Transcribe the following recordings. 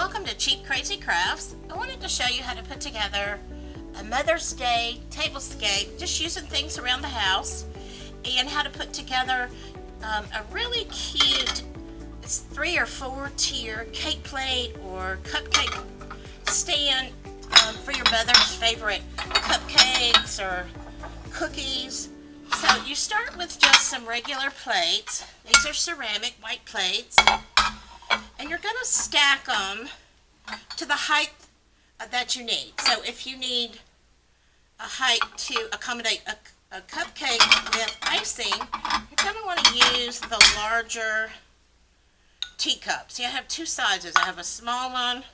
Welcome to Cheap Crazy Crafts. I wanted to show you how to put together a Mother's Day tablescape, just using things around the house, and how to put together a really cute 3 or 4 tier cake plate or cupcake stand for your mother's favorite cupcakes or cookies. So you start with just some regular plates. These are ceramic white plates, and you're going to stack them to the height that you need. So if you need a height to accommodate a cupcake with icing, you're going to want to use the larger teacups. You have 2 sizes. I have a small one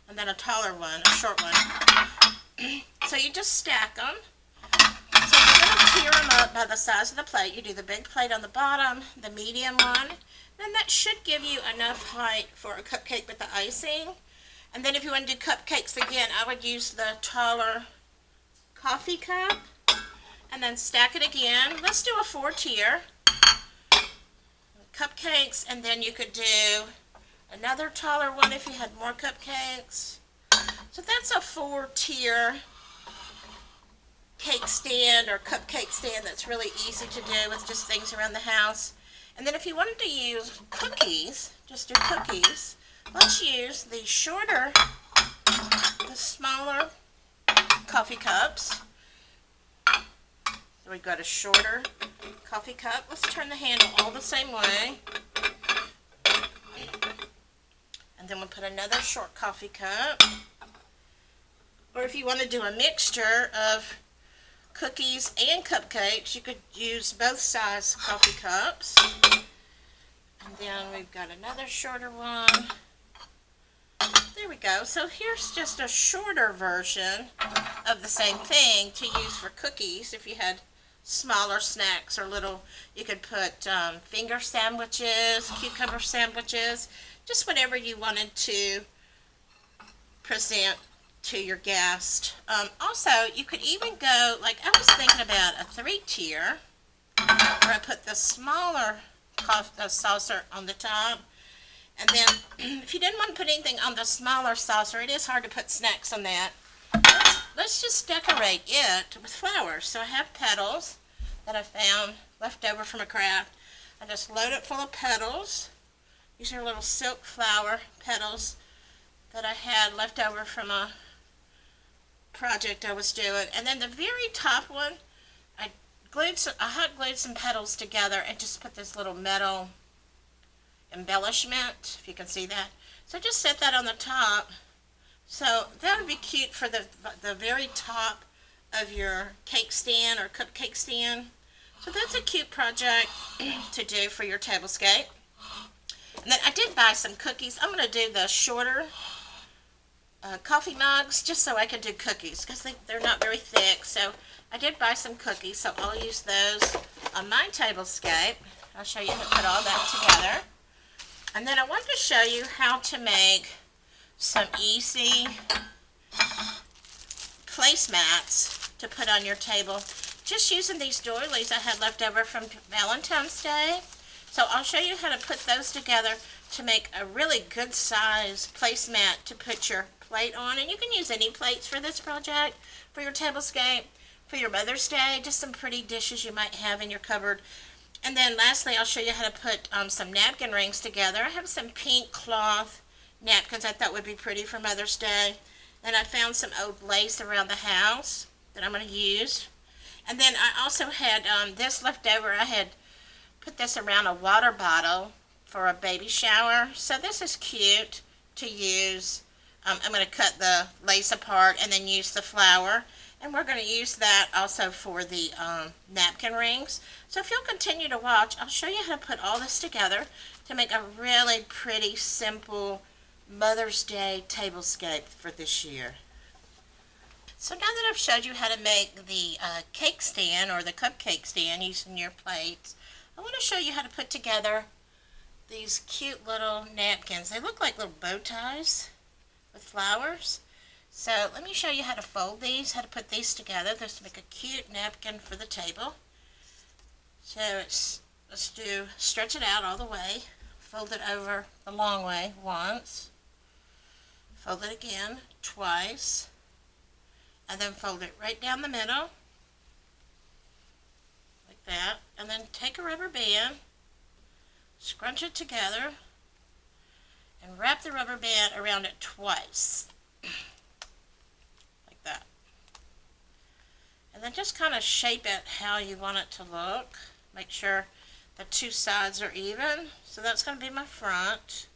and then a taller one, a short one. So you just stack them. So you're going to tier them up by the size of the plate. You do the big plate on the bottom, the medium one, then that should give you enough height for a cupcake with the icing. And then if you want to do cupcakes again, I would use the taller coffee cup and then stack it again. Let's do a 4 tier cupcakes, and then you could do another taller one if you had more cupcakes. So that's a 4 tier cake stand or cupcake stand that's really easy to do with just things around the house. And then if you wanted to use cookies, just do cookies, let's use the shorter, the smaller coffee cups. So we've got a shorter coffee cup. Let's turn the handle all the same way. And then we'll put another short coffee cup. Or if you want to do a mixture of cookies and cupcakes, you could use both size coffee cups. And then we've got another shorter one. There we go. So here's just a shorter version of the same thing to use for cookies. If you had smaller snacks or little, you could put finger sandwiches, cucumber sandwiches, just whatever you wanted to present to your guest. Also, you could even go, like I was thinking about a 3 tier, where I put the smaller saucer on the top, and then if you didn't want to put anything on the smaller saucer, it is hard to put snacks on that. Let's just decorate it with flowers. So I have petals that I found left over from a craft. I just load it full of petals. These are little silk flower petals that I had left over from a project I was doing. And then the very top one, I hot glued some petals together and just put this little metal embellishment, if you can see that. So just set that on the top. So that would be cute for the very top of your cake stand or cupcake stand. So that's a cute project to do for your tablescape. And then I did buy some cookies. I'm going to do the shorter coffee mugs just so I can do cookies because they're not very thick. So I did buy some cookies, so I'll use those on my tablescape. I'll show you how to put all that together. And then I wanted to show you how to make some easy placemats to put on your table, just using these doilies I had left over from Valentine's Day. So I'll show you how to put those together to make a really good size placemat to put your plate on. And you can use any plates for this project, for your tablescape, for your Mother's Day, just some pretty dishes you might have in your cupboard. And then lastly, I'll show you how to put some napkin rings together. I have some pink cloth napkins I thought would be pretty for Mother's Day. And I found some old lace around the house that I'm going to use. And then I also had this left over. I had put this around a water bottle for a baby shower. So this is cute to use. I'm going to cut the lace apart and then use the flower. And we're going to use that also for the napkin rings. So if you'll continue to watch, I'll show you how to put all this together to make a really pretty, simple Mother's Day tablescape for this year. So now that I've showed you how to make the cake stand or the cupcake stand using your plates, I want to show you how to put together these cute little napkins. They look like little bow ties with flowers. So let me show you how to fold these, how to put these together. This will make a cute napkin for the table. So let's stretch it out all the way, fold it over the long way once, Fold it again twice, and then fold it right down the middle, like that, and then take a rubber band, scrunch it together, and wrap the rubber band around it twice, like that. And then just kind of shape it how you want it to look. Make sure the two sides are even. So that's going to be my front.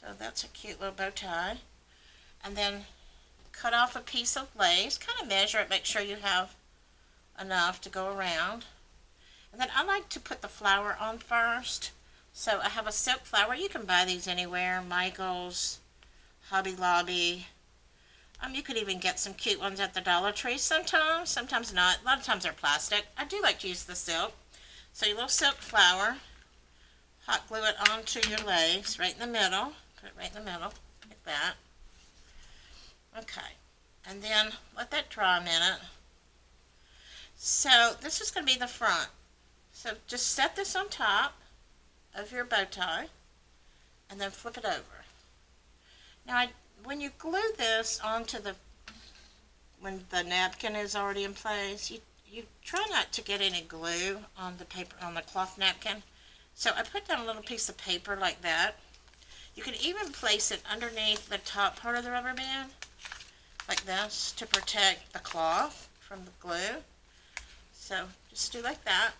So that's a cute little bow tie. And then cut off a piece of lace. Kind of measure it, make sure you have enough to go around. And then I like to put the flower on first. So I have a silk flower. You can buy these anywhere. Michael's, Hobby Lobby. You could even get some cute ones at the Dollar Tree sometimes. Sometimes not. A lot of times they're plastic. I do like to use the silk. So your little silk flower. Hot glue it onto your lace right in the middle. Put it right in the middle, like that. Okay. And then let that dry a minute. So this is going to be the front. So just set this on top of your bow tie and then flip it over. Now when you glue this onto when the napkin is already in place, you try not to get any glue on the paper, on the cloth napkin. So I put down a little piece of paper like that. You can even place it underneath the top part of the rubber band, like this, to protect the cloth from the glue. So just do like that.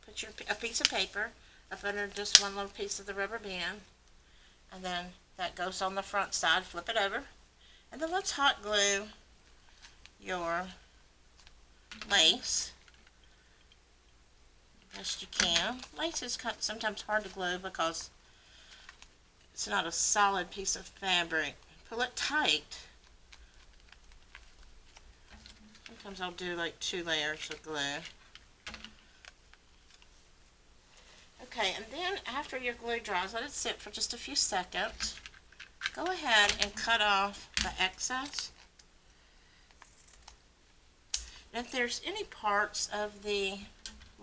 Put a piece of paper up under just one little piece of the rubber band, and then that goes on the front side. Flip it over, and then let's hot glue your lace best you can. Lace is sometimes hard to glue because it's not a solid piece of fabric. Pull it tight. Sometimes I'll do like 2 layers of glue. Okay, and then after your glue dries, let it sit for just a few seconds. Go ahead and cut off the excess. And if there's any parts of the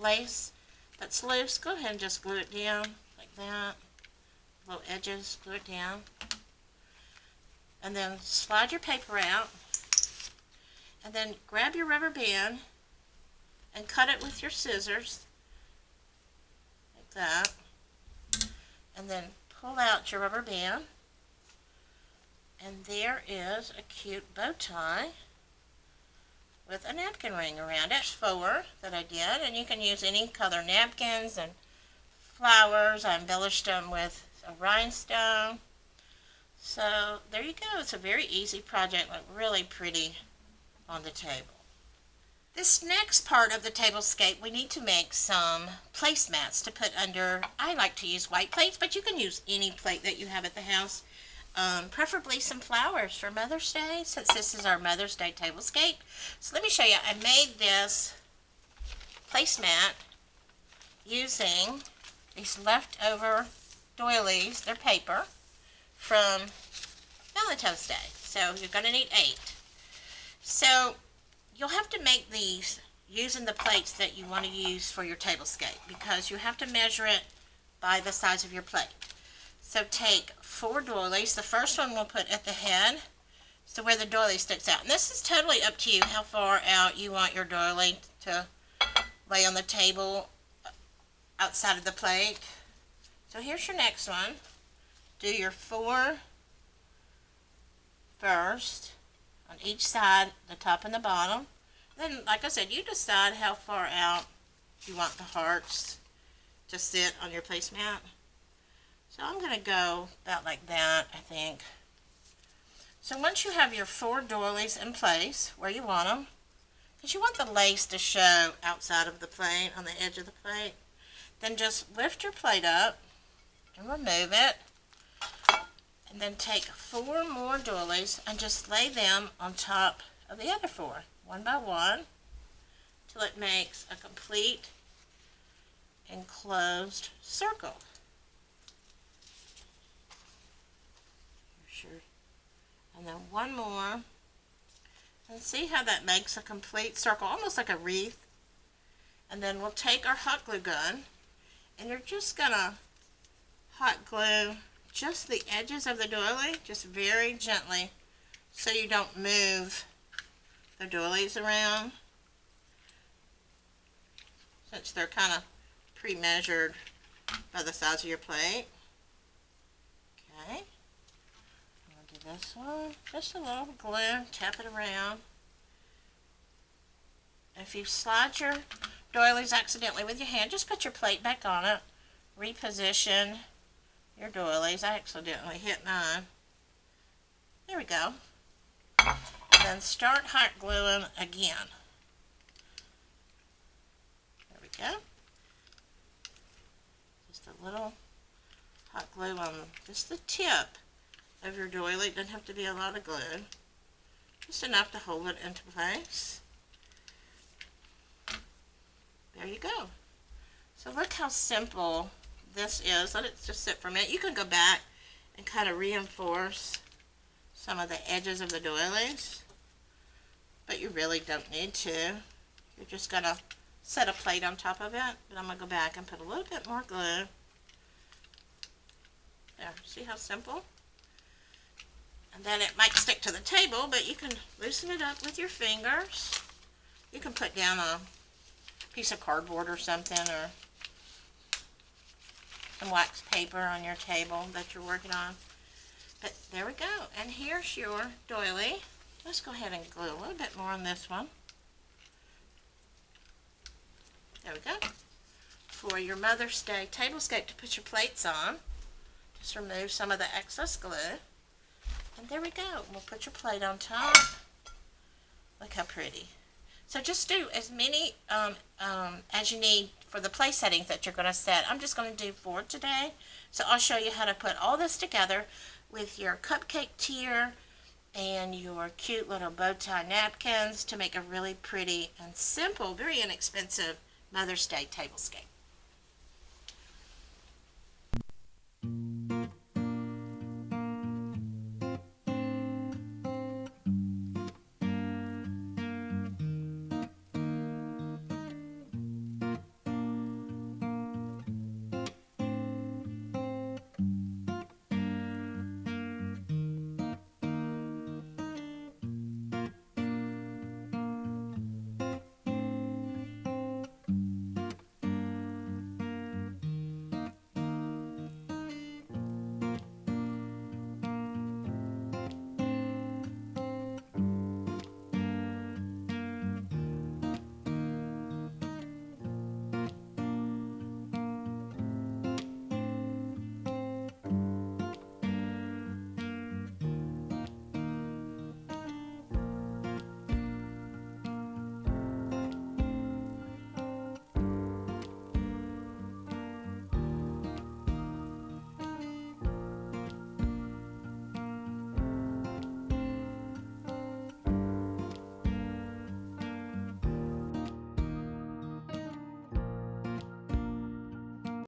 lace that's loose, go ahead and just glue it down like that. Little edges, glue it down. And then slide your paper out. And then grab your rubber band and cut it with your scissors. Like that. And then pull out your rubber band. And there is a cute bow tie with a napkin ring around it. 4 that I did, and you can use any color napkins and flowers. I embellished them with a rhinestone. So there you go. It's a very easy project, look really pretty on the table. This next part of the tablescape, we need to make some placemats to put under. I like to use white plates, but you can use any plate that you have at the house. Preferably some flowers for Mother's Day, since this is our Mother's Day tablescape. So let me show you. I made this placemat using these leftover doilies. They're paper from Valentine's Day. So you're going to need 8. So you'll have to make these using the plates that you want to use for your tablescape, because you have to measure it by the size of your plate. So take 4 doilies. The first one we'll put at the head, so where the doily sticks out. And this is totally up to you how far out you want your doily to lay on the table outside of the plate. So here's your next one. Do your 4 first on each side, the top and the bottom. Then, like I said, you decide how far out you want the hearts to sit on your placemat. So I'm going to go about like that, I think. So once you have your 4 doilies in place where you want them, because you want the lace to show outside of the plate, on the edge of the plate, then just lift your plate up and remove it. And then take 4 more doilies and just lay them on top of the other 4, one by one, till it makes a complete enclosed circle. Sure. And then one more. And see how that makes a complete circle, almost like a wreath. And then we'll take our hot glue gun, and you're just going to hot glue just the edges of the doily, just very gently, so you don't move the doilies around, since they're kind of pre-measured by the size of your plate. Okay, I'm going to do this one, just a little glue, tap it around. If you slide your doilies accidentally with your hand, just put your plate back on it, reposition your doilies. I accidentally hit mine. There we go. And then start hot gluing again. There we go. Just a little hot glue on just the tip of your doily. It doesn't have to be a lot of glue. Just enough to hold it into place. There you go. So look how simple this is. Let it just sit for a minute. You can go back and kind of reinforce some of the edges of the doilies, but you really don't need to. You're just going to set a plate on top of it, but I'm going to go back and put a little bit more glue. There, see how simple? And then it might stick to the table, but you can loosen it up with your fingers. You can put down a piece of cardboard or something, or some wax paper on your table that you're working on. But there we go. And here's your doily. Let's go ahead and glue a little bit more on this one. There we go. For your Mother's Day tablescape to put your plates on, just remove some of the excess glue. And there we go. We'll put your plate on top. Look how pretty. So just do as many as you need for the place settings that you're going to set. I'm just going to do 4 today. So I'll show you how to put all this together with your cupcake tier and your cute little bow tie napkins to make a really pretty and simple, very inexpensive Mother's Day tablescape.